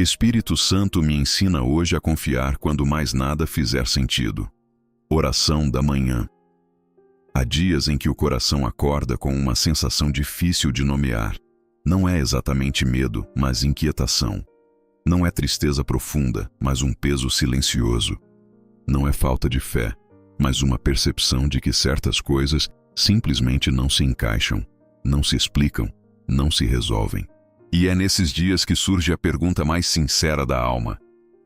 Espírito Santo me ensina hoje a confiar quando mais nada fizer sentido. Oração da manhã. Há dias em que o coração acorda com uma sensação difícil de nomear. Não é exatamente medo, mas inquietação. Não é tristeza profunda, mas um peso silencioso. Não é falta de fé, mas uma percepção de que certas coisas simplesmente não se encaixam, não se explicam, não se resolvem. E é nesses dias que surge a pergunta mais sincera da alma: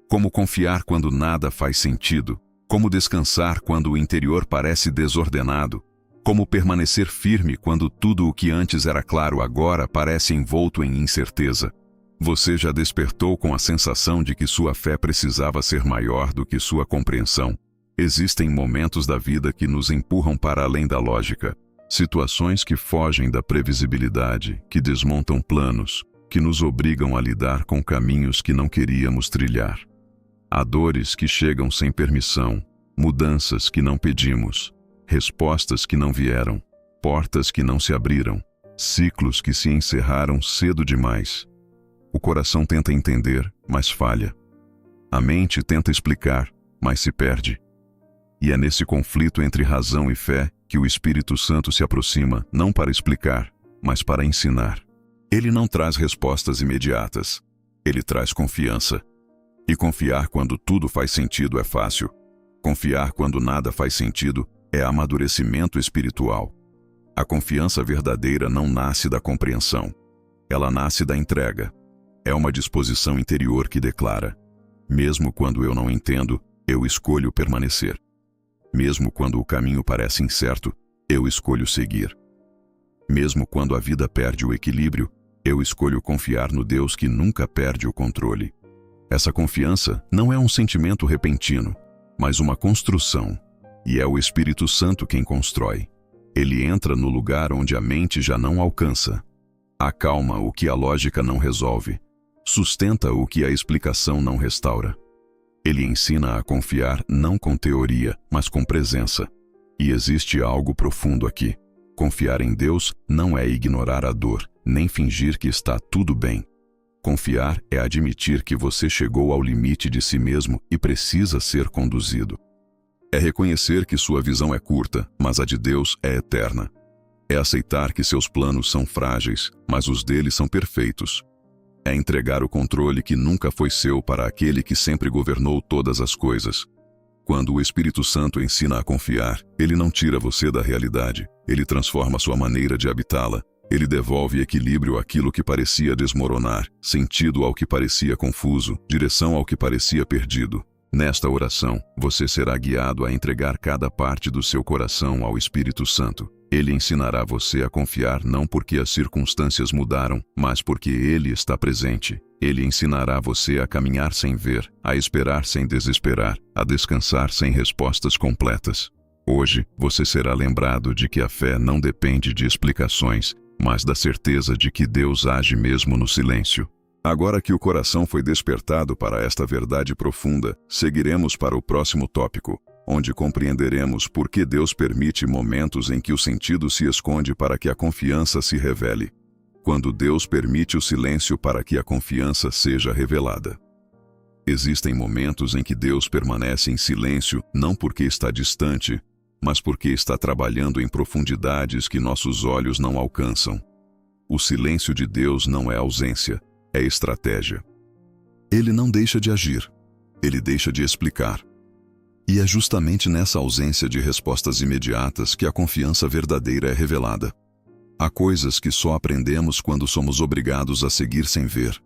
como confiar quando nada faz sentido? Como descansar quando o interior parece desordenado? Como permanecer firme quando tudo o que antes era claro agora parece envolto em incerteza? Você já despertou com a sensação de que sua fé precisava ser maior do que sua compreensão? Existem momentos da vida que nos empurram para além da lógica. Situações que fogem da previsibilidade, que desmontam planos, que nos obrigam a lidar com caminhos que não queríamos trilhar. Há dores que chegam sem permissão, mudanças que não pedimos, respostas que não vieram, portas que não se abriram, ciclos que se encerraram cedo demais. O coração tenta entender, mas falha. A mente tenta explicar, mas se perde. E é nesse conflito entre razão e fé que o Espírito Santo se aproxima, não para explicar, mas para ensinar. Ele não traz respostas imediatas. Ele traz confiança. E confiar quando tudo faz sentido é fácil. Confiar quando nada faz sentido é amadurecimento espiritual. A confiança verdadeira não nasce da compreensão. Ela nasce da entrega. É uma disposição interior que declara: mesmo quando eu não entendo, eu escolho permanecer. Mesmo quando o caminho parece incerto, eu escolho seguir. Mesmo quando a vida perde o equilíbrio, eu escolho confiar no Deus que nunca perde o controle. Essa confiança não é um sentimento repentino, mas uma construção. E é o Espírito Santo quem constrói. Ele entra no lugar onde a mente já não alcança. Acalma o que a lógica não resolve. Sustenta o que a explicação não restaura. Ele ensina a confiar não com teoria, mas com presença. E existe algo profundo aqui. Confiar em Deus não é ignorar a dor, nem fingir que está tudo bem. Confiar é admitir que você chegou ao limite de si mesmo e precisa ser conduzido. É reconhecer que sua visão é curta, mas a de Deus é eterna. É aceitar que seus planos são frágeis, mas os dele são perfeitos. É entregar o controle que nunca foi seu para aquele que sempre governou todas as coisas. Quando o Espírito Santo ensina a confiar, ele não tira você da realidade, ele transforma sua maneira de habitá-la. Ele devolve equilíbrio àquilo que parecia desmoronar, sentido ao que parecia confuso, direção ao que parecia perdido. Nesta oração, você será guiado a entregar cada parte do seu coração ao Espírito Santo. Ele ensinará você a confiar não porque as circunstâncias mudaram, mas porque Ele está presente. Ele ensinará você a caminhar sem ver, a esperar sem desesperar, a descansar sem respostas completas. Hoje, você será lembrado de que a fé não depende de explicações, mas da certeza de que Deus age mesmo no silêncio. Agora que o coração foi despertado para esta verdade profunda, seguiremos para o próximo tópico, onde compreenderemos por que Deus permite momentos em que o sentido se esconde para que a confiança se revele. Quando Deus permite o silêncio para que a confiança seja revelada. Existem momentos em que Deus permanece em silêncio não porque está distante, mas porque está trabalhando em profundidades que nossos olhos não alcançam. O silêncio de Deus não é ausência, é estratégia. Ele não deixa de agir, ele deixa de explicar. E é justamente nessa ausência de respostas imediatas que a confiança verdadeira é revelada. Há coisas que só aprendemos quando somos obrigados a seguir sem ver.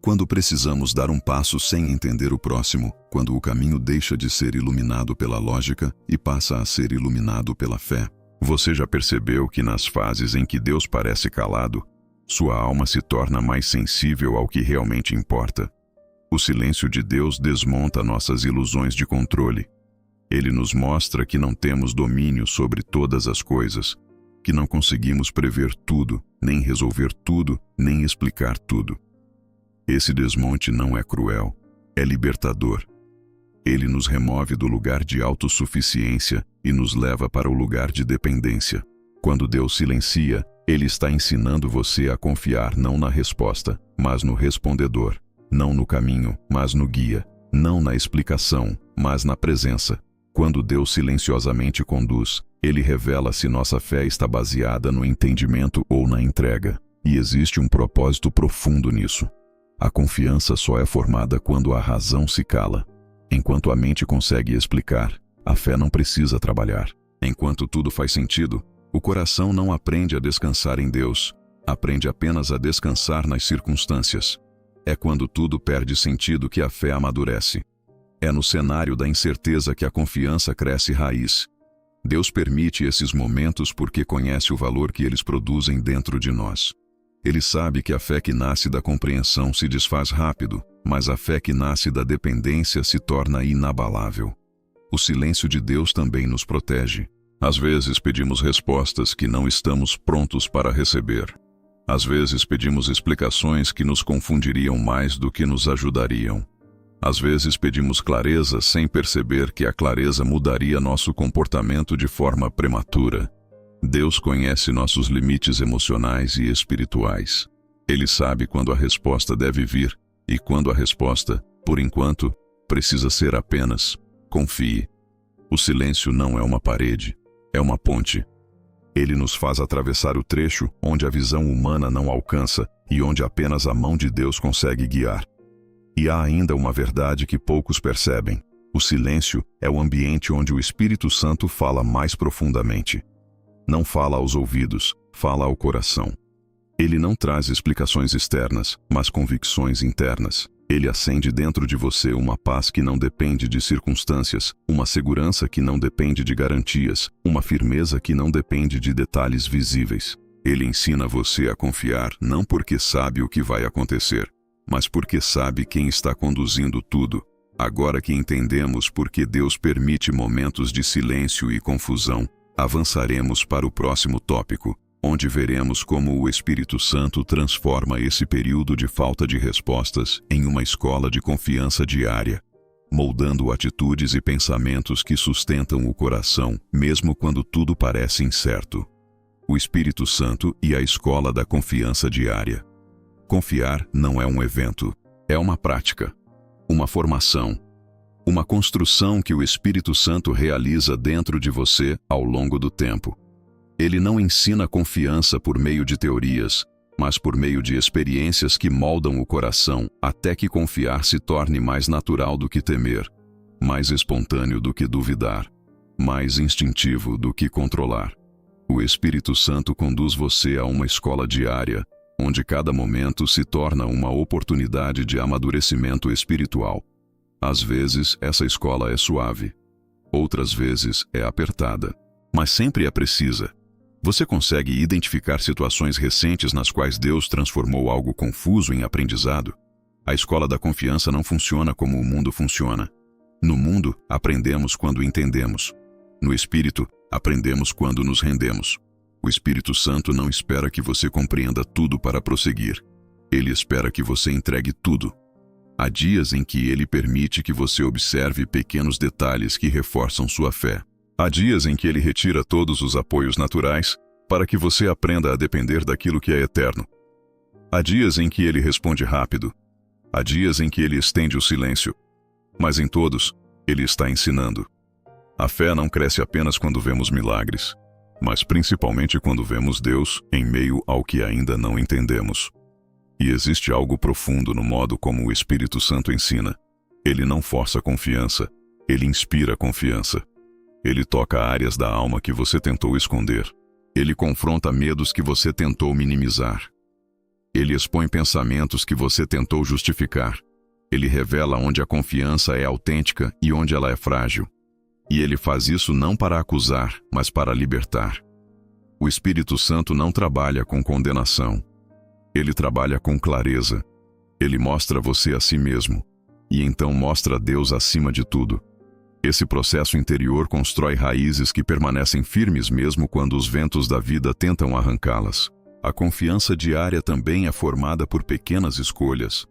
Quando precisamos dar um passo sem entender o próximo, quando o caminho deixa de ser iluminado pela lógica e passa a ser iluminado pela fé. Você já percebeu que nas fases em que Deus parece calado, sua alma se torna mais sensível ao que realmente importa? O silêncio de Deus desmonta nossas ilusões de controle. Ele nos mostra que não temos domínio sobre todas as coisas, que não conseguimos prever tudo, nem resolver tudo, nem explicar tudo. Esse desmonte não é cruel, é libertador. Ele nos remove do lugar de autossuficiência e nos leva para o lugar de dependência. Quando Deus silencia, Ele está ensinando você a confiar não na resposta, mas no respondedor. não no caminho, mas no guia, não na explicação, mas na presença. Quando Deus silenciosamente conduz, Ele revela se nossa fé está baseada no entendimento ou na entrega. E existe um propósito profundo nisso. A confiança só é formada quando a razão se cala. Enquanto a mente consegue explicar, a fé não precisa trabalhar. Enquanto tudo faz sentido, o coração não aprende a descansar em Deus, aprende apenas a descansar nas circunstâncias. É quando tudo perde sentido que a fé amadurece. É no cenário da incerteza que a confiança cresce raiz. Deus permite esses momentos porque conhece o valor que eles produzem dentro de nós. Ele sabe que a fé que nasce da compreensão se desfaz rápido, mas a fé que nasce da dependência se torna inabalável. O silêncio de Deus também nos protege. Às vezes pedimos respostas que não estamos prontos para receber. Às vezes pedimos explicações que nos confundiriam mais do que nos ajudariam. Às vezes pedimos clareza sem perceber que a clareza mudaria nosso comportamento de forma prematura. Deus conhece nossos limites emocionais e espirituais. Ele sabe quando a resposta deve vir e quando a resposta, por enquanto, precisa ser apenas: confie. O silêncio não é uma parede, é uma ponte. Ele nos faz atravessar o trecho onde a visão humana não alcança e onde apenas a mão de Deus consegue guiar. E há ainda uma verdade que poucos percebem. O silêncio é o ambiente onde o Espírito Santo fala mais profundamente. Não fala aos ouvidos, fala ao coração. Ele não traz explicações externas, mas convicções internas. Ele acende dentro de você uma paz que não depende de circunstâncias, uma segurança que não depende de garantias, uma firmeza que não depende de detalhes visíveis. Ele ensina você a confiar não porque sabe o que vai acontecer, mas porque sabe quem está conduzindo tudo. Agora que entendemos por que Deus permite momentos de silêncio e confusão, avançaremos para o próximo tópico, onde veremos como o Espírito Santo transforma esse período de falta de respostas em uma escola de confiança diária, moldando atitudes e pensamentos que sustentam o coração, mesmo quando tudo parece incerto. O Espírito Santo e a escola da confiança diária. Confiar não é um evento, é uma prática, uma formação, uma construção que o Espírito Santo realiza dentro de você ao longo do tempo. Ele não ensina confiança por meio de teorias, mas por meio de experiências que moldam o coração até que confiar se torne mais natural do que temer, mais espontâneo do que duvidar, mais instintivo do que controlar. O Espírito Santo conduz você a uma escola diária, onde cada momento se torna uma oportunidade de amadurecimento espiritual. Às vezes, essa escola é suave. Outras vezes, é apertada. Mas sempre é precisa. Você consegue identificar situações recentes nas quais Deus transformou algo confuso em aprendizado? A escola da confiança não funciona como o mundo funciona. No mundo, aprendemos quando entendemos. No Espírito, aprendemos quando nos rendemos. O Espírito Santo não espera que você compreenda tudo para prosseguir. Ele espera que você entregue tudo. Há dias em que ele permite que você observe pequenos detalhes que reforçam sua fé. Há dias em que ele retira todos os apoios naturais para que você aprenda a depender daquilo que é eterno. Há dias em que ele responde rápido. Há dias em que ele estende o silêncio. Mas em todos, ele está ensinando. A fé não cresce apenas quando vemos milagres, mas principalmente quando vemos Deus em meio ao que ainda não entendemos. E existe algo profundo no modo como o Espírito Santo ensina. Ele não força confiança, ele inspira confiança. Ele toca áreas da alma que você tentou esconder. Ele confronta medos que você tentou minimizar. Ele expõe pensamentos que você tentou justificar. Ele revela onde a confiança é autêntica e onde ela é frágil. E ele faz isso não para acusar, mas para libertar. O Espírito Santo não trabalha com condenação. Ele trabalha com clareza. Ele mostra você a si mesmo, e então mostra Deus acima de tudo. Esse processo interior constrói raízes que permanecem firmes mesmo quando os ventos da vida tentam arrancá-las. A confiança diária também é formada por pequenas escolhas.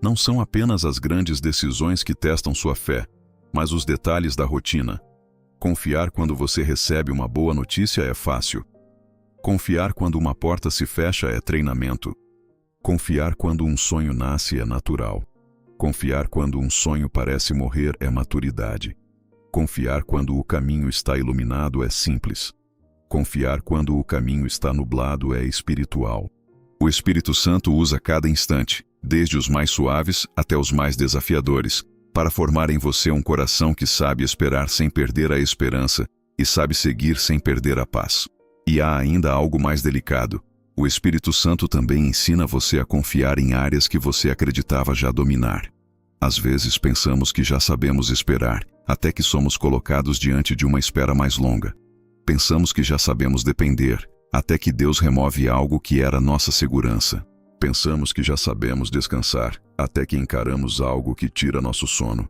Não são apenas as grandes decisões que testam sua fé, mas os detalhes da rotina. Confiar quando você recebe uma boa notícia é fácil. Confiar quando uma porta se fecha é treinamento. Confiar quando um sonho nasce é natural. Confiar quando um sonho parece morrer é maturidade. Confiar quando o caminho está iluminado é simples. Confiar quando o caminho está nublado é espiritual. O Espírito Santo usa cada instante, desde os mais suaves até os mais desafiadores, para formar em você um coração que sabe esperar sem perder a esperança e sabe seguir sem perder a paz. E há ainda algo mais delicado. O Espírito Santo também ensina você a confiar em áreas que você acreditava já dominar. Às vezes pensamos que já sabemos esperar, até que somos colocados diante de uma espera mais longa. Pensamos que já sabemos depender, até que Deus remove algo que era nossa segurança. Pensamos que já sabemos descansar, até que encaramos algo que tira nosso sono.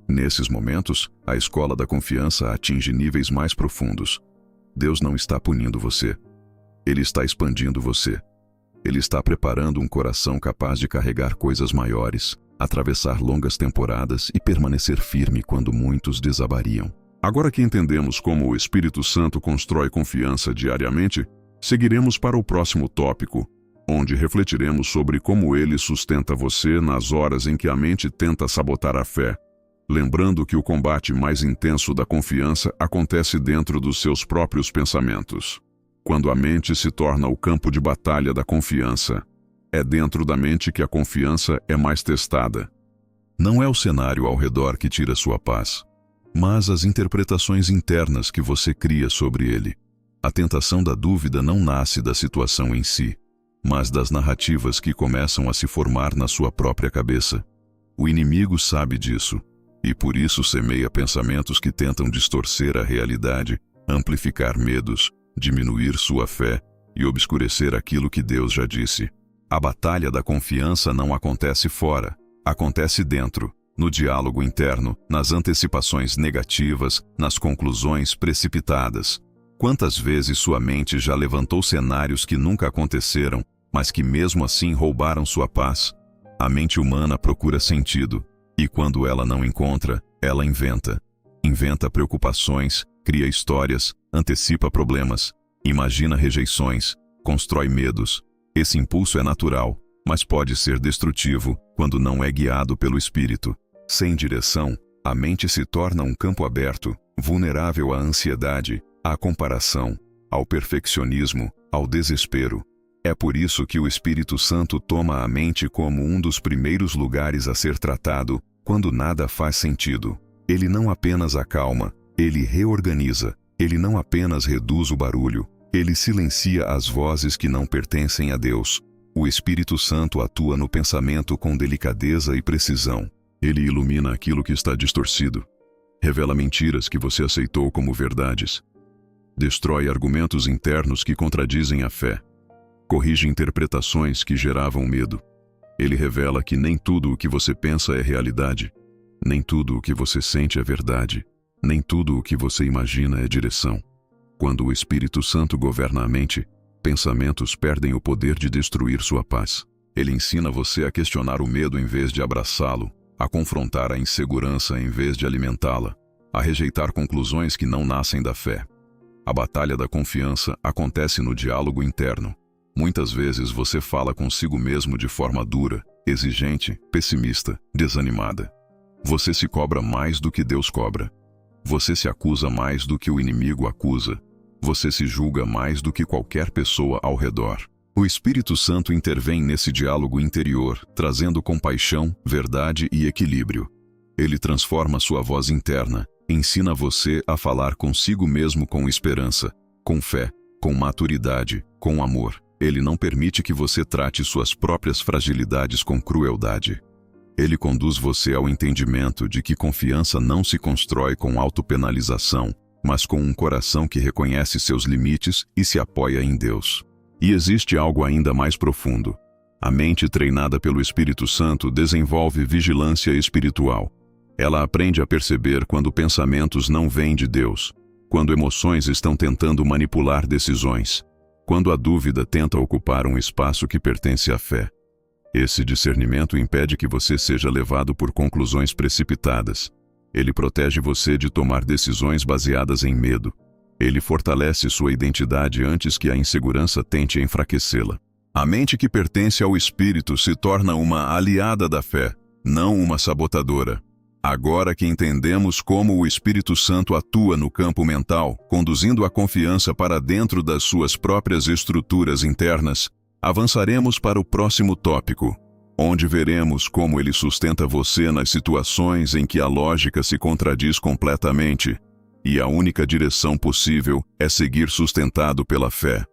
Nesses momentos, a escola da confiança atinge níveis mais profundos. Deus não está punindo você. Ele está expandindo você. Ele está preparando um coração capaz de carregar coisas maiores, atravessar longas temporadas e permanecer firme quando muitos desabariam. Agora que entendemos como o Espírito Santo constrói confiança diariamente, seguiremos para o próximo tópico, onde refletiremos sobre como ele sustenta você nas horas em que a mente tenta sabotar a fé, lembrando que o combate mais intenso da confiança acontece dentro dos seus próprios pensamentos. Quando a mente se torna o campo de batalha da confiança, é dentro da mente que a confiança é mais testada. Não é o cenário ao redor que tira sua paz, mas as interpretações internas que você cria sobre ele. A tentação da dúvida não nasce da situação em si, mas das narrativas que começam a se formar na sua própria cabeça. O inimigo sabe disso, e por isso semeia pensamentos que tentam distorcer a realidade, amplificar medos, diminuir sua fé e obscurecer aquilo que Deus já disse. A batalha da confiança não acontece fora, acontece dentro, no diálogo interno, nas antecipações negativas, nas conclusões precipitadas. Quantas vezes sua mente já levantou cenários que nunca aconteceram, mas que mesmo assim roubaram sua paz? A mente humana procura sentido, e quando ela não encontra, ela inventa. Inventa preocupações, cria histórias, antecipa problemas, imagina rejeições, constrói medos. Esse impulso é natural, mas pode ser destrutivo quando não é guiado pelo Espírito. Sem direção, a mente se torna um campo aberto, vulnerável à ansiedade, à comparação, ao perfeccionismo, ao desespero. É por isso que o Espírito Santo toma a mente como um dos primeiros lugares a ser tratado quando nada faz sentido. Ele não apenas acalma, ele reorganiza. Ele não apenas reduz o barulho, ele silencia as vozes que não pertencem a Deus. O Espírito Santo atua no pensamento com delicadeza e precisão. Ele ilumina aquilo que está distorcido. Revela mentiras que você aceitou como verdades. Destrói argumentos internos que contradizem a fé. Corrige interpretações que geravam medo. Ele revela que nem tudo o que você pensa é realidade. Nem tudo o que você sente é verdade. Nem tudo o que você imagina é direção. Quando o Espírito Santo governa a mente, pensamentos perdem o poder de destruir sua paz. Ele ensina você a questionar o medo em vez de abraçá-lo, a confrontar a insegurança em vez de alimentá-la, a rejeitar conclusões que não nascem da fé. A batalha da confiança acontece no diálogo interno. Muitas vezes você fala consigo mesmo de forma dura, exigente, pessimista, desanimada. Você se cobra mais do que Deus cobra. Você se acusa mais do que o inimigo acusa. Você se julga mais do que qualquer pessoa ao redor. O Espírito Santo intervém nesse diálogo interior, trazendo compaixão, verdade e equilíbrio. Ele transforma sua voz interna, ensina você a falar consigo mesmo com esperança, com fé, com maturidade, com amor. Ele não permite que você trate suas próprias fragilidades com crueldade. Ele conduz você ao entendimento de que confiança não se constrói com autopenalização, mas com um coração que reconhece seus limites e se apoia em Deus. E existe algo ainda mais profundo. A mente treinada pelo Espírito Santo desenvolve vigilância espiritual. Ela aprende a perceber quando pensamentos não vêm de Deus, quando emoções estão tentando manipular decisões, quando a dúvida tenta ocupar um espaço que pertence à fé. Esse discernimento impede que você seja levado por conclusões precipitadas. Ele protege você de tomar decisões baseadas em medo. Ele fortalece sua identidade antes que a insegurança tente enfraquecê-la. A mente que pertence ao Espírito se torna uma aliada da fé, não uma sabotadora. Agora que entendemos como o Espírito Santo atua no campo mental, conduzindo a confiança para dentro das suas próprias estruturas internas, avançaremos para o próximo tópico, onde veremos como ele sustenta você nas situações em que a lógica se contradiz completamente, e a única direção possível é seguir sustentado pela fé.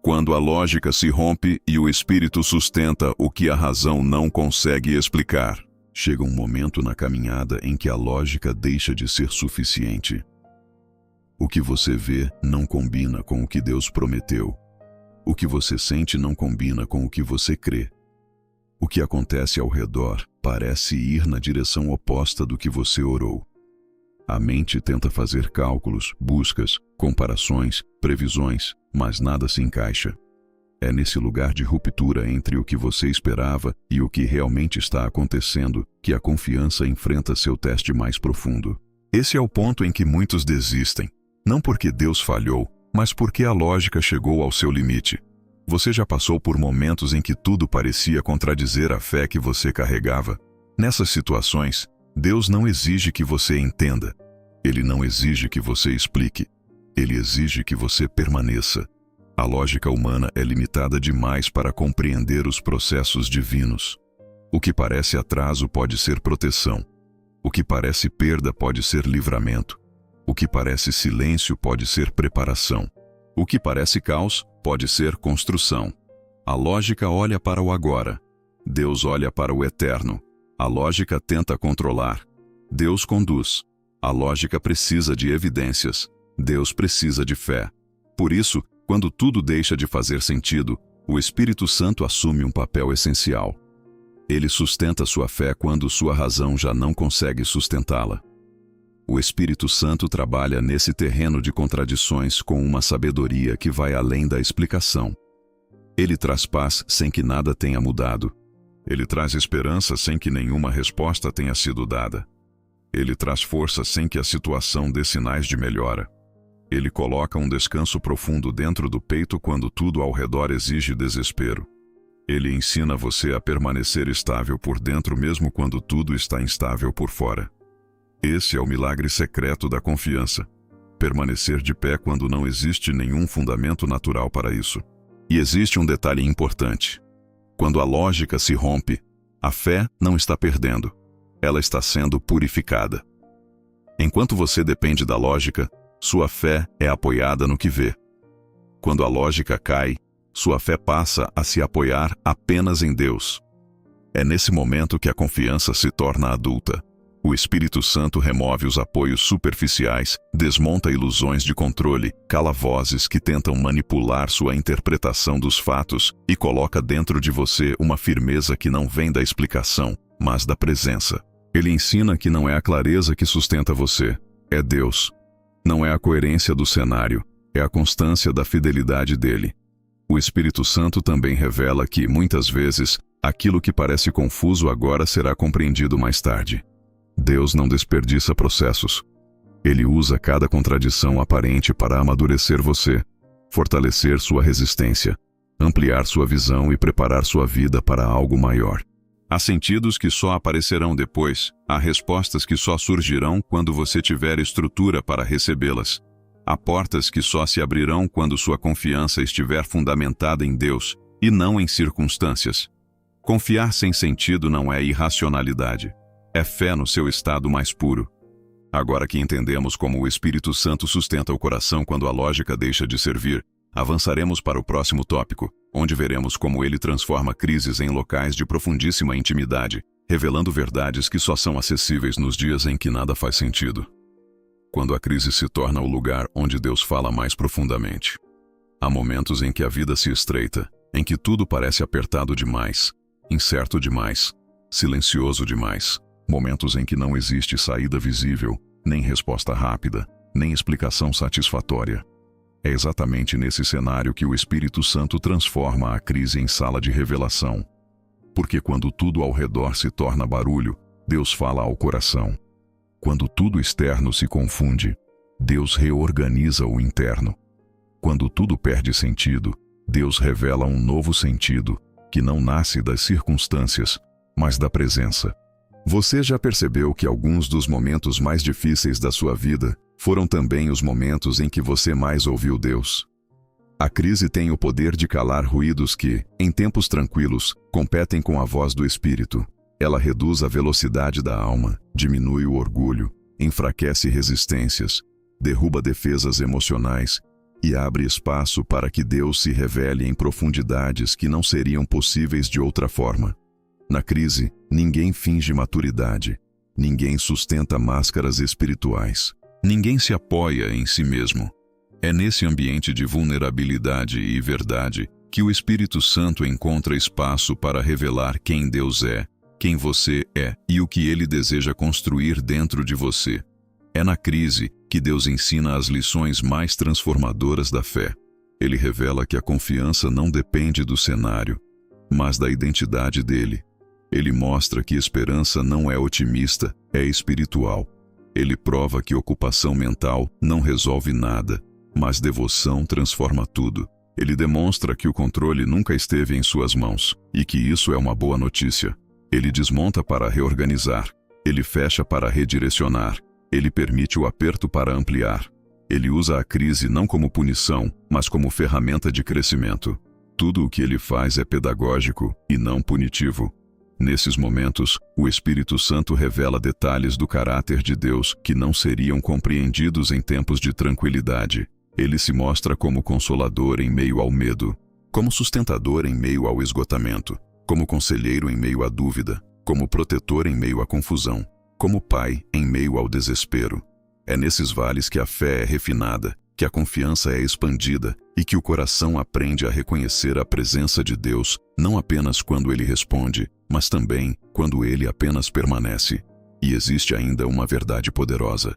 Quando a lógica se rompe e o Espírito sustenta o que a razão não consegue explicar, chega um momento na caminhada em que a lógica deixa de ser suficiente. O que você vê não combina com o que Deus prometeu. O que você sente não combina com o que você crê. O que acontece ao redor parece ir na direção oposta do que você orou. A mente tenta fazer cálculos, buscas, comparações, previsões, mas nada se encaixa. É nesse lugar de ruptura entre o que você esperava e o que realmente está acontecendo que a confiança enfrenta seu teste mais profundo. Esse é o ponto em que muitos desistem, não porque Deus falhou, mas porque a lógica chegou ao seu limite. Você já passou por momentos em que tudo parecia contradizer a fé que você carregava? Nessas situações, Deus não exige que você entenda. Ele não exige que você explique. Ele exige que você permaneça. A lógica humana é limitada demais para compreender os processos divinos. O que parece atraso pode ser proteção. O que parece perda pode ser livramento. O que parece silêncio pode ser preparação. O que parece caos pode ser construção. A lógica olha para o agora. Deus olha para o eterno. A lógica tenta controlar. Deus conduz. A lógica precisa de evidências. Deus precisa de fé. Por isso, quando tudo deixa de fazer sentido, o Espírito Santo assume um papel essencial. Ele sustenta sua fé quando sua razão já não consegue sustentá-la. O Espírito Santo trabalha nesse terreno de contradições com uma sabedoria que vai além da explicação. Ele traz paz sem que nada tenha mudado. Ele traz esperança sem que nenhuma resposta tenha sido dada. Ele traz força sem que a situação dê sinais de melhora. Ele coloca um descanso profundo dentro do peito quando tudo ao redor exige desespero. Ele ensina você a permanecer estável por dentro mesmo quando tudo está instável por fora. Esse é o milagre secreto da confiança. Permanecer de pé quando não existe nenhum fundamento natural para isso. E existe um detalhe importante. Quando a lógica se rompe, a fé não está perdendo. Ela está sendo purificada. Enquanto você depende da lógica, sua fé é apoiada no que vê. Quando a lógica cai, sua fé passa a se apoiar apenas em Deus. É nesse momento que a confiança se torna adulta. O Espírito Santo remove os apoios superficiais, desmonta ilusões de controle, cala vozes que tentam manipular sua interpretação dos fatos e coloca dentro de você uma firmeza que não vem da explicação, mas da presença. Ele ensina que não é a clareza que sustenta você, é Deus. Não é a coerência do cenário, é a constância da fidelidade dele. O Espírito Santo também revela que, muitas vezes, aquilo que parece confuso agora será compreendido mais tarde. Deus não desperdiça processos. Ele usa cada contradição aparente para amadurecer você, fortalecer sua resistência, ampliar sua visão e preparar sua vida para algo maior. Há sentidos que só aparecerão depois, há respostas que só surgirão quando você tiver estrutura para recebê-las. Há portas que só se abrirão quando sua confiança estiver fundamentada em Deus e não em circunstâncias. Confiar sem sentido não é irracionalidade. É fé no seu estado mais puro. Agora que entendemos como o Espírito Santo sustenta o coração quando a lógica deixa de servir, avançaremos para o próximo tópico, onde veremos como ele transforma crises em locais de profundíssima intimidade, revelando verdades que só são acessíveis nos dias em que nada faz sentido. Quando a crise se torna o lugar onde Deus fala mais profundamente. Há momentos em que a vida se estreita, em que tudo parece apertado demais, incerto demais, silencioso demais. Momentos em que não existe saída visível, nem resposta rápida, nem explicação satisfatória. É exatamente nesse cenário que o Espírito Santo transforma a crise em sala de revelação. Porque quando tudo ao redor se torna barulho, Deus fala ao coração. Quando tudo externo se confunde, Deus reorganiza o interno. Quando tudo perde sentido, Deus revela um novo sentido, que não nasce das circunstâncias, mas da presença. Você já percebeu que alguns dos momentos mais difíceis da sua vida foram também os momentos em que você mais ouviu Deus? A crise tem o poder de calar ruídos que, em tempos tranquilos, competem com a voz do Espírito. Ela reduz a velocidade da alma, diminui o orgulho, enfraquece resistências, derruba defesas emocionais e abre espaço para que Deus se revele em profundidades que não seriam possíveis de outra forma. Na crise, ninguém finge maturidade, ninguém sustenta máscaras espirituais, ninguém se apoia em si mesmo. É nesse ambiente de vulnerabilidade e verdade que o Espírito Santo encontra espaço para revelar quem Deus é, quem você é e o que Ele deseja construir dentro de você. É na crise que Deus ensina as lições mais transformadoras da fé. Ele revela que a confiança não depende do cenário, mas da identidade dele. Ele mostra que esperança não é otimista, é espiritual. Ele prova que ocupação mental não resolve nada, mas devoção transforma tudo. Ele demonstra que o controle nunca esteve em suas mãos, e que isso é uma boa notícia. Ele desmonta para reorganizar. Ele fecha para redirecionar. Ele permite o aperto para ampliar. Ele usa a crise não como punição, mas como ferramenta de crescimento. Tudo o que ele faz é pedagógico e não punitivo. Nesses momentos, o Espírito Santo revela detalhes do caráter de Deus que não seriam compreendidos em tempos de tranquilidade. Ele se mostra como consolador em meio ao medo, como sustentador em meio ao esgotamento, como conselheiro em meio à dúvida, como protetor em meio à confusão, como pai em meio ao desespero. É nesses vales que a fé é refinada, que a confiança é expandida e que o coração aprende a reconhecer a presença de Deus, não apenas quando Ele responde, mas também quando Ele apenas permanece. E existe ainda uma verdade poderosa.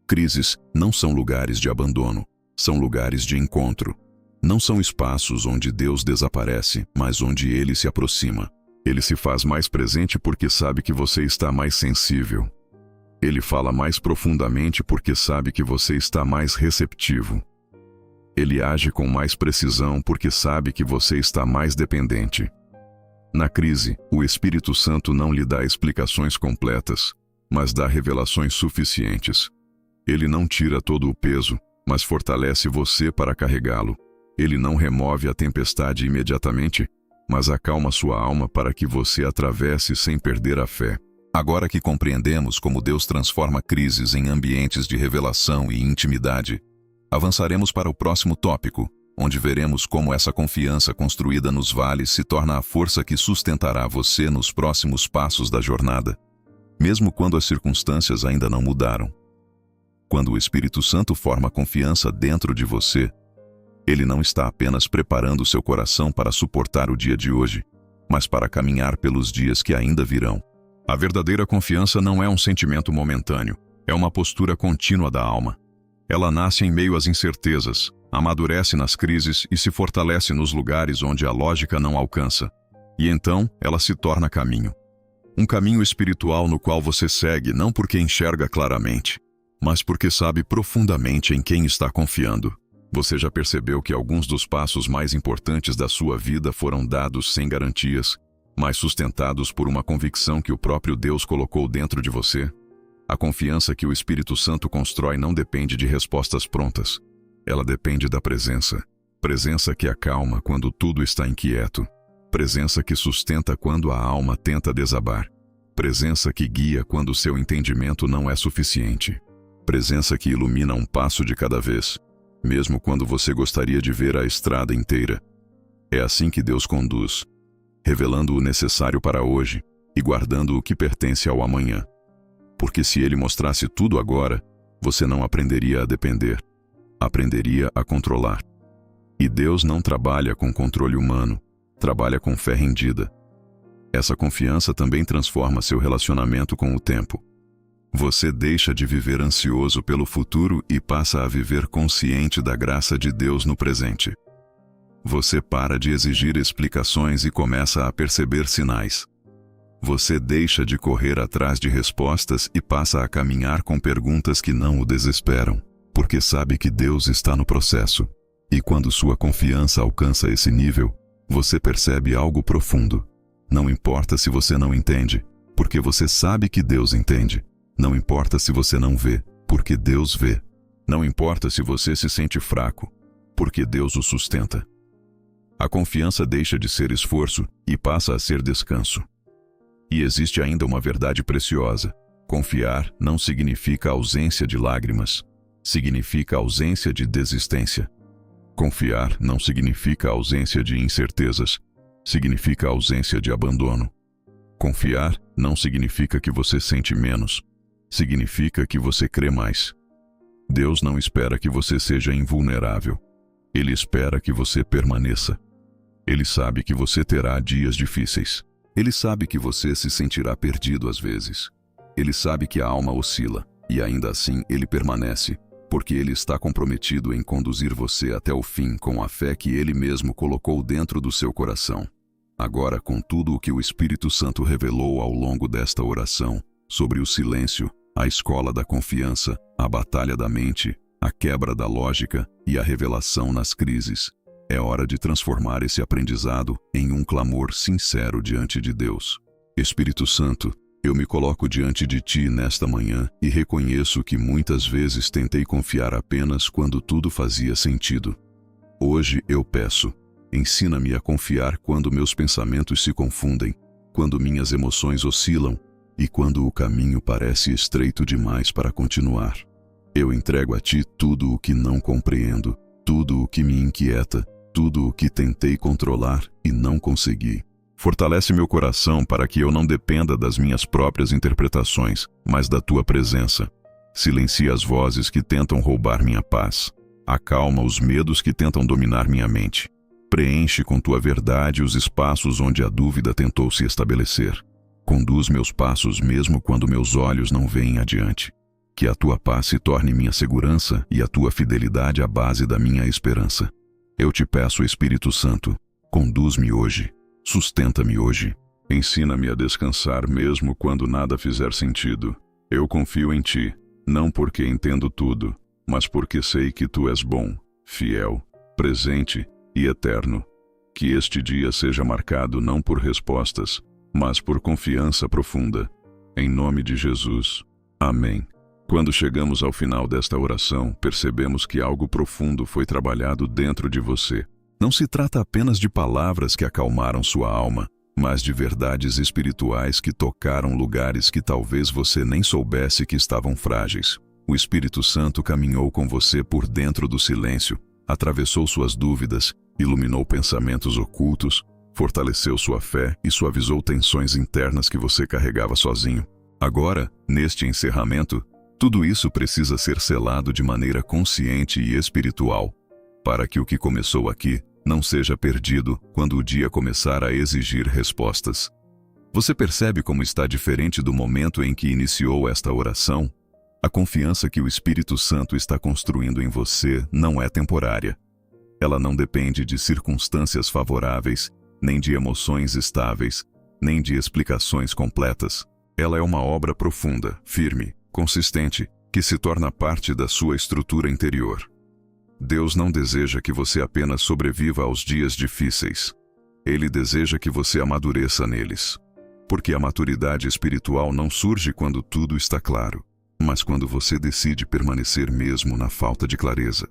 Crises não são lugares de abandono, são lugares de encontro. Não são espaços onde Deus desaparece, mas onde Ele se aproxima. Ele se faz mais presente porque sabe que você está mais sensível. Ele fala mais profundamente porque sabe que você está mais receptivo. Ele age com mais precisão porque sabe que você está mais dependente. Na crise, o Espírito Santo não lhe dá explicações completas, mas dá revelações suficientes. Ele não tira todo o peso, mas fortalece você para carregá-lo. Ele não remove a tempestade imediatamente, mas acalma sua alma para que você atravesse sem perder a fé. Agora que compreendemos como Deus transforma crises em ambientes de revelação e intimidade, avançaremos para o próximo tópico, onde veremos como essa confiança construída nos vales se torna a força que sustentará você nos próximos passos da jornada, mesmo quando as circunstâncias ainda não mudaram. Quando o Espírito Santo forma confiança dentro de você, Ele não está apenas preparando seu coração para suportar o dia de hoje, mas para caminhar pelos dias que ainda virão. A verdadeira confiança não é um sentimento momentâneo, é uma postura contínua da alma. Ela nasce em meio às incertezas, amadurece nas crises e se fortalece nos lugares onde a lógica não alcança. E então, ela se torna caminho. Um caminho espiritual no qual você segue não porque enxerga claramente, mas porque sabe profundamente em quem está confiando. Você já percebeu que alguns dos passos mais importantes da sua vida foram dados sem garantias, mas sustentados por uma convicção que o próprio Deus colocou dentro de você? A confiança que o Espírito Santo constrói não depende de respostas prontas. Ela depende da presença. Presença que acalma quando tudo está inquieto. Presença que sustenta quando a alma tenta desabar. Presença que guia quando seu entendimento não é suficiente. Presença que ilumina um passo de cada vez, mesmo quando você gostaria de ver a estrada inteira. É assim que Deus conduz, revelando o necessário para hoje e guardando o que pertence ao amanhã. Porque se Ele mostrasse tudo agora, você não aprenderia a depender, aprenderia a controlar. E Deus não trabalha com controle humano, trabalha com fé rendida. Essa confiança também transforma seu relacionamento com o tempo. Você deixa de viver ansioso pelo futuro e passa a viver consciente da graça de Deus no presente. Você para de exigir explicações e começa a perceber sinais. Você deixa de correr atrás de respostas e passa a caminhar com perguntas que não o desesperam, porque sabe que Deus está no processo. E quando sua confiança alcança esse nível, você percebe algo profundo. Não importa se você não entende, porque você sabe que Deus entende. Não importa se você não vê, porque Deus vê. Não importa se você se sente fraco, porque Deus o sustenta. A confiança deixa de ser esforço e passa a ser descanso. E existe ainda uma verdade preciosa. Confiar não significa ausência de lágrimas, significa ausência de desistência. Confiar não significa ausência de incertezas, significa ausência de abandono. Confiar não significa que você sente menos, significa que você crê mais. Deus não espera que você seja invulnerável. Ele espera que você permaneça. Ele sabe que você terá dias difíceis. Ele sabe que você se sentirá perdido às vezes. Ele sabe que a alma oscila, e ainda assim ele permanece, porque ele está comprometido em conduzir você até o fim com a fé que ele mesmo colocou dentro do seu coração. Agora, com tudo o que o Espírito Santo revelou ao longo desta oração, sobre o silêncio, a escola da confiança, a batalha da mente, a quebra da lógica e a revelação nas crises, é hora de transformar esse aprendizado em um clamor sincero diante de Deus. Espírito Santo, eu me coloco diante de Ti nesta manhã e reconheço que muitas vezes tentei confiar apenas quando tudo fazia sentido. Hoje eu peço, ensina-me a confiar quando meus pensamentos se confundem, quando minhas emoções oscilam e quando o caminho parece estreito demais para continuar. Eu entrego a Ti tudo o que não compreendo, tudo o que me inquieta, tudo o que tentei controlar e não consegui. Fortalece meu coração para que eu não dependa das minhas próprias interpretações, mas da Tua presença. Silencia as vozes que tentam roubar minha paz. Acalma os medos que tentam dominar minha mente. Preenche com Tua verdade os espaços onde a dúvida tentou se estabelecer. Conduz meus passos mesmo quando meus olhos não veem adiante. Que a Tua paz se torne minha segurança e a Tua fidelidade a base da minha esperança. Eu te peço, Espírito Santo, conduz-me hoje. Sustenta-me hoje. Ensina-me a descansar mesmo quando nada fizer sentido. Eu confio em Ti, não porque entendo tudo, mas porque sei que Tu és bom, fiel, presente e eterno. Que este dia seja marcado não por respostas, mas por confiança profunda. Em nome de Jesus. Amém. Quando chegamos ao final desta oração, percebemos que algo profundo foi trabalhado dentro de você. Não se trata apenas de palavras que acalmaram sua alma, mas de verdades espirituais que tocaram lugares que talvez você nem soubesse que estavam frágeis. O Espírito Santo caminhou com você por dentro do silêncio, atravessou suas dúvidas, iluminou pensamentos ocultos, fortaleceu sua fé e suavizou tensões internas que você carregava sozinho. Agora, neste encerramento, tudo isso precisa ser selado de maneira consciente e espiritual, para que o que começou aqui não seja perdido quando o dia começar a exigir respostas. Você percebe como está diferente do momento em que iniciou esta oração? A confiança que o Espírito Santo está construindo em você não é temporária. Ela não depende de circunstâncias favoráveis, nem de emoções estáveis, nem de explicações completas. Ela é uma obra profunda, firme, consistente, que se torna parte da sua estrutura interior. Deus não deseja que você apenas sobreviva aos dias difíceis. Ele deseja que você amadureça neles. Porque a maturidade espiritual não surge quando tudo está claro, mas quando você decide permanecer mesmo na falta de clareza.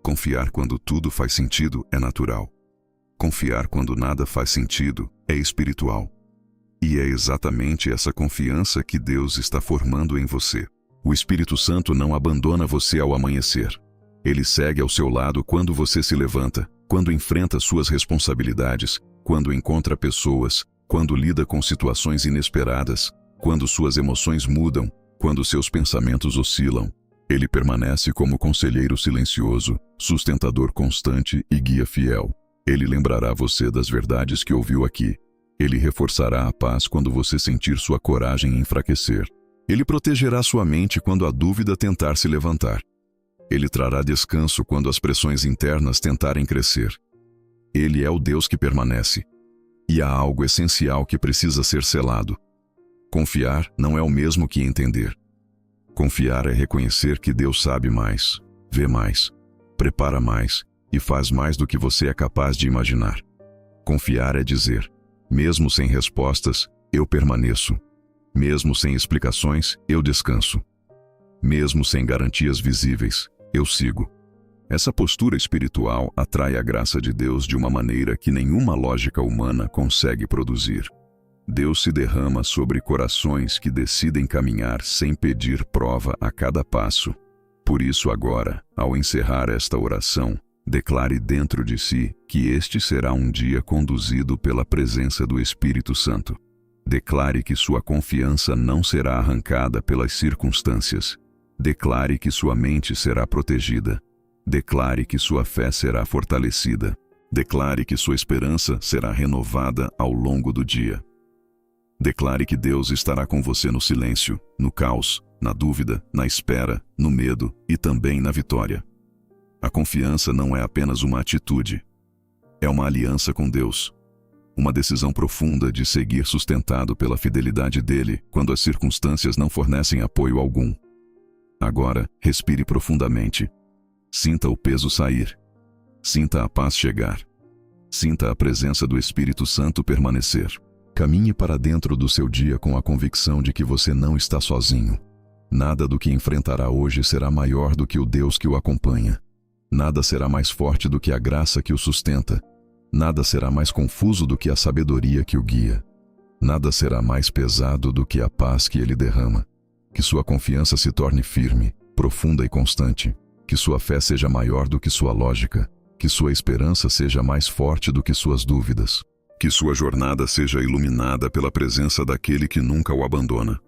Confiar quando tudo faz sentido é natural. Confiar quando nada faz sentido é espiritual. E é exatamente essa confiança que Deus está formando em você. O Espírito Santo não abandona você ao amanhecer. Ele segue ao seu lado quando você se levanta, quando enfrenta suas responsabilidades, quando encontra pessoas, quando lida com situações inesperadas, quando suas emoções mudam, quando seus pensamentos oscilam. Ele permanece como conselheiro silencioso, sustentador constante e guia fiel. Ele lembrará você das verdades que ouviu aqui. Ele reforçará a paz quando você sentir sua coragem enfraquecer. Ele protegerá sua mente quando a dúvida tentar se levantar. Ele trará descanso quando as pressões internas tentarem crescer. Ele é o Deus que permanece. E há algo essencial que precisa ser selado. Confiar não é o mesmo que entender. Confiar é reconhecer que Deus sabe mais, vê mais, prepara mais e faz mais do que você é capaz de imaginar. Confiar é dizer, mesmo sem respostas, eu permaneço. Mesmo sem explicações, eu descanso. Mesmo sem garantias visíveis, eu sigo. Essa postura espiritual atrai a graça de Deus de uma maneira que nenhuma lógica humana consegue produzir. Deus se derrama sobre corações que decidem caminhar sem pedir prova a cada passo. Por isso agora, ao encerrar esta oração, declare dentro de si que este será um dia conduzido pela presença do Espírito Santo. Declare que sua confiança não será arrancada pelas circunstâncias. Declare que sua mente será protegida. Declare que sua fé será fortalecida. Declare que sua esperança será renovada ao longo do dia. Declare que Deus estará com você no silêncio, no caos, na dúvida, na espera, no medo e também na vitória. A confiança não é apenas uma atitude. É uma aliança com Deus. Uma decisão profunda de seguir sustentado pela fidelidade dele quando as circunstâncias não fornecem apoio algum. Agora, respire profundamente. Sinta o peso sair. Sinta a paz chegar. Sinta a presença do Espírito Santo permanecer. Caminhe para dentro do seu dia com a convicção de que você não está sozinho. Nada do que enfrentará hoje será maior do que o Deus que o acompanha. Nada será mais forte do que a graça que o sustenta. Nada será mais confuso do que a sabedoria que o guia. Nada será mais pesado do que a paz que ele derrama. Que sua confiança se torne firme, profunda e constante. Que sua fé seja maior do que sua lógica. Que sua esperança seja mais forte do que suas dúvidas. Que sua jornada seja iluminada pela presença daquele que nunca o abandona.